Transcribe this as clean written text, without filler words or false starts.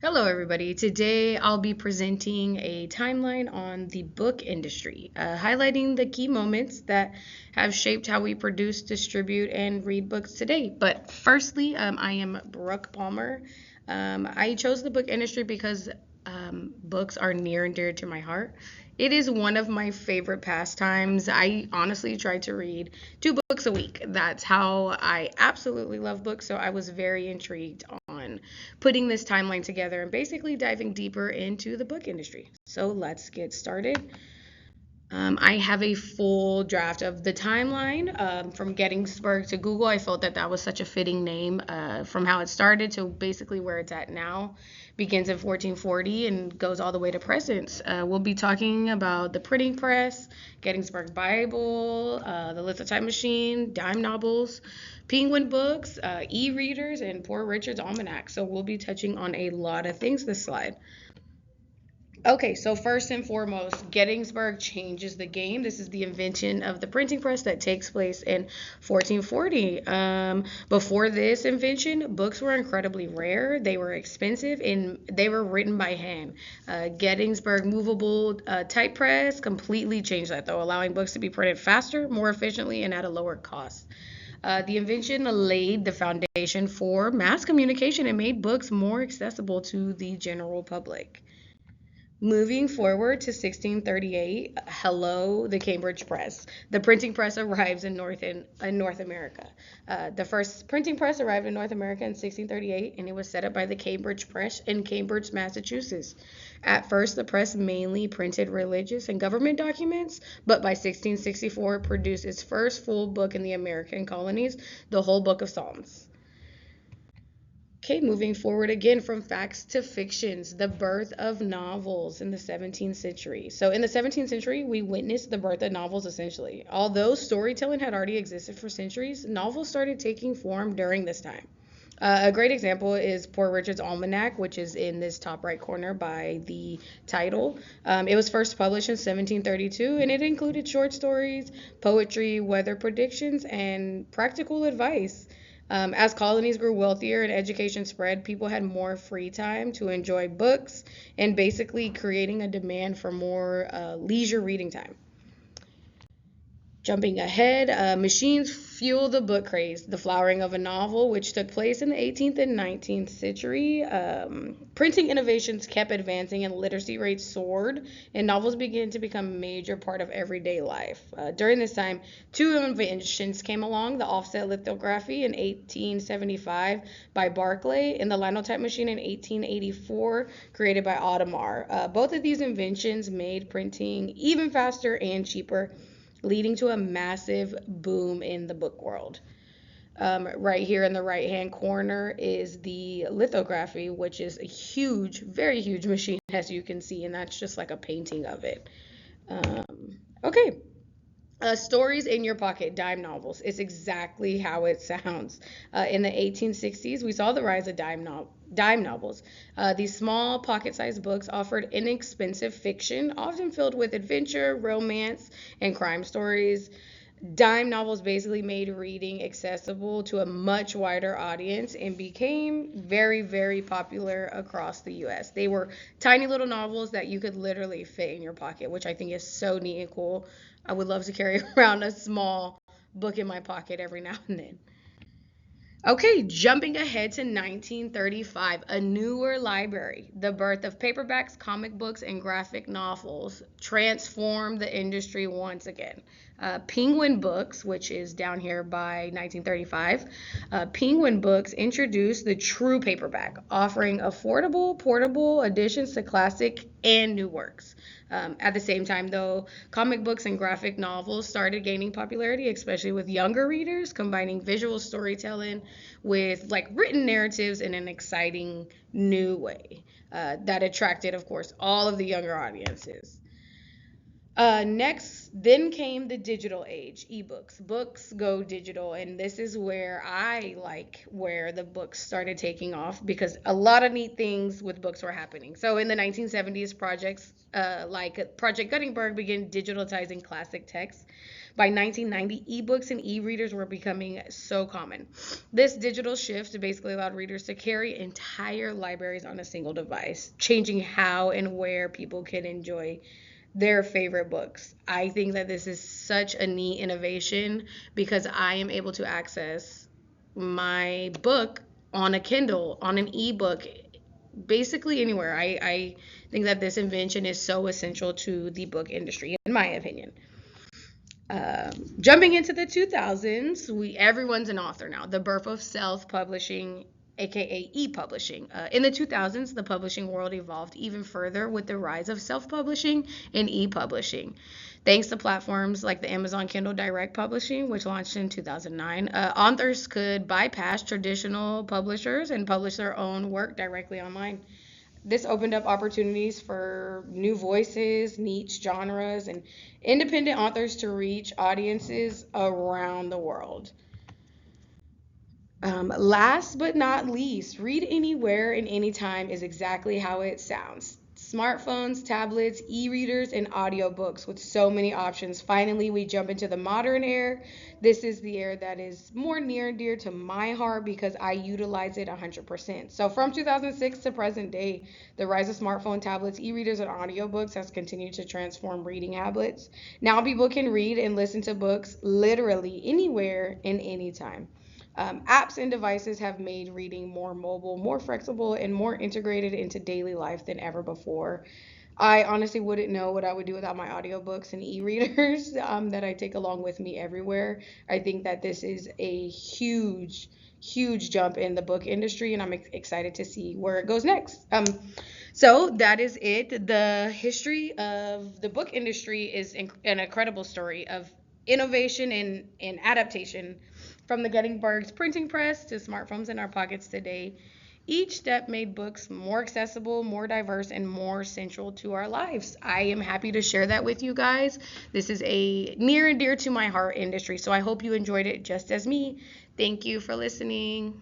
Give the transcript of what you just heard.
Hello, everybody. Today I'll be presenting a timeline on the book industry, highlighting the key moments that have shaped how we produce, distribute, and read books today. But firstly, I am Brooke Palmer. I chose the book industry because books are near and dear to my heart. It is one of my favorite pastimes. I honestly try to read 2 books a week. That's how I absolutely love books. So I was very intrigued on putting this timeline together and basically diving deeper into the book industry. So let's get started. I have a full draft of the timeline from Gettysburg to Google. I felt that that was such a fitting name from how it started to basically where it's at now. Begins in 1440 and goes all the way to present. We'll be talking about the printing press, Gettysburg Bible, the lithotype machine, dime novels, penguin books, e-readers, and Poor Richard's Almanac. So we'll be touching on a lot of things this slide. Okay, so first and foremost, Gettysburg changes the game. This is the invention of the printing press that takes place in 1440. Before this invention, books were incredibly rare, they were expensive, and they were written by hand. Gettysburg movable type press completely changed that, though, allowing books to be printed faster, more efficiently, and at a lower cost. The invention laid the foundation for mass communication and made books more accessible to the general public. Moving forward to 1638, hello, the Cambridge Press. The printing press arrives in North America. The first printing press arrived in North America in 1638, and it was set up by the Cambridge Press in Cambridge, Massachusetts. At first, the press mainly printed religious and government documents, but by 1664, it produced its first full book in the American colonies, the whole Book of Psalms. Okay, moving forward again from facts to fictions, the birth of novels in the 17th century. So, in the 17th century, we witnessed the birth of novels essentially. Although storytelling had already existed for centuries, novels started taking form during this time. A great example is Poor Richard's Almanac, which is in this top right corner by the title. It was first published in 1732 and it included short stories, poetry, weather predictions, and practical advice. As colonies grew wealthier and education spread, people had more free time to enjoy books and basically creating a demand for more leisure reading time. Jumping ahead, machines fuel the book craze, the flowering of a novel, which took place in the 18th and 19th century. Printing innovations kept advancing and literacy rates soared, and novels began to become a major part of everyday life. During this time, two inventions came along, the offset lithography in 1875 by Barclay and the linotype machine in 1884 created by Audemars. Both of these inventions made printing even faster and cheaper, leading to a massive boom in the book world. Right here in the right hand corner is the lithography, which is a huge, very huge machine, as you can see, and that's just like a painting of it. Okay, stories in your pocket, dime novels. It's exactly how it sounds. In the 1860s, we saw the rise of dime novels. These small pocket-sized books offered inexpensive fiction, often filled with adventure, romance, and crime stories. Dime novels basically made reading accessible to a much wider audience and became very, very popular across the US. They were tiny little novels that you could literally fit in your pocket, which I think is so neat and cool. I would love to carry around a small book in my pocket every now and then. Okay, jumping ahead to 1935, a newer library, the birth of paperbacks, comic books, and graphic novels transformed the industry once again. Penguin Books, which is down here by 1935, Penguin Books introduced the true paperback, offering affordable, portable additions to classic and new works. At the same time, though, comic books and graphic novels started gaining popularity, especially with younger readers, combining visual storytelling with like written narratives in an exciting new way that attracted, of course, all of the younger audiences. Next, then came the digital age, ebooks. Books go digital, and this is where I like where the books started taking off because a lot of neat things with books were happening. So in the 1970s, projects like Project Gutenberg began digitalizing classic texts. By 1990, ebooks and e-readers were becoming so common. This digital shift basically allowed readers to carry entire libraries on a single device, changing how and where people can enjoy their favorite books. I think that this is such a neat innovation because I am able to access my book on a Kindle, on an ebook, basically anywhere. I think that this invention is so essential to the book industry, in my opinion. Jumping into the 2000s, everyone's an author now. The birth of self-publishing, aka e-publishing. In the 2000s, the publishing world evolved even further with the rise of self-publishing and e-publishing. Thanks to platforms like the Amazon Kindle Direct Publishing, which launched in 2009, authors could bypass traditional publishers and publish their own work directly online. This opened up opportunities for new voices, niche genres, and independent authors to reach audiences around the world. Last but not least, read anywhere and anytime is exactly how it sounds. Smartphones, tablets, e readers, and audiobooks with so many options. Finally, we jump into the modern era. This is the era that is more near and dear to my heart because I utilize it 100%. So, from 2006 to present day, the rise of smartphone, tablets, e readers, and audiobooks has continued to transform reading habits. Now, people can read and listen to books literally anywhere and anytime. Apps and devices have made reading more mobile, more flexible, and more integrated into daily life than ever before. I honestly wouldn't know what I would do without my audiobooks and e-readers that I take along with me everywhere. I think that this is a huge, huge jump in the book industry, and I'm excited to see where it goes next. So that is it. The history of the book industry is an incredible story of innovation and adaptation from the Gutenberg's printing press to smartphones in our pockets today. Each step made books more accessible, more diverse, and more central to our lives. I am happy to share that with you guys. This is a near and dear to my heart industry, so I hope you enjoyed it just as me. Thank you for listening.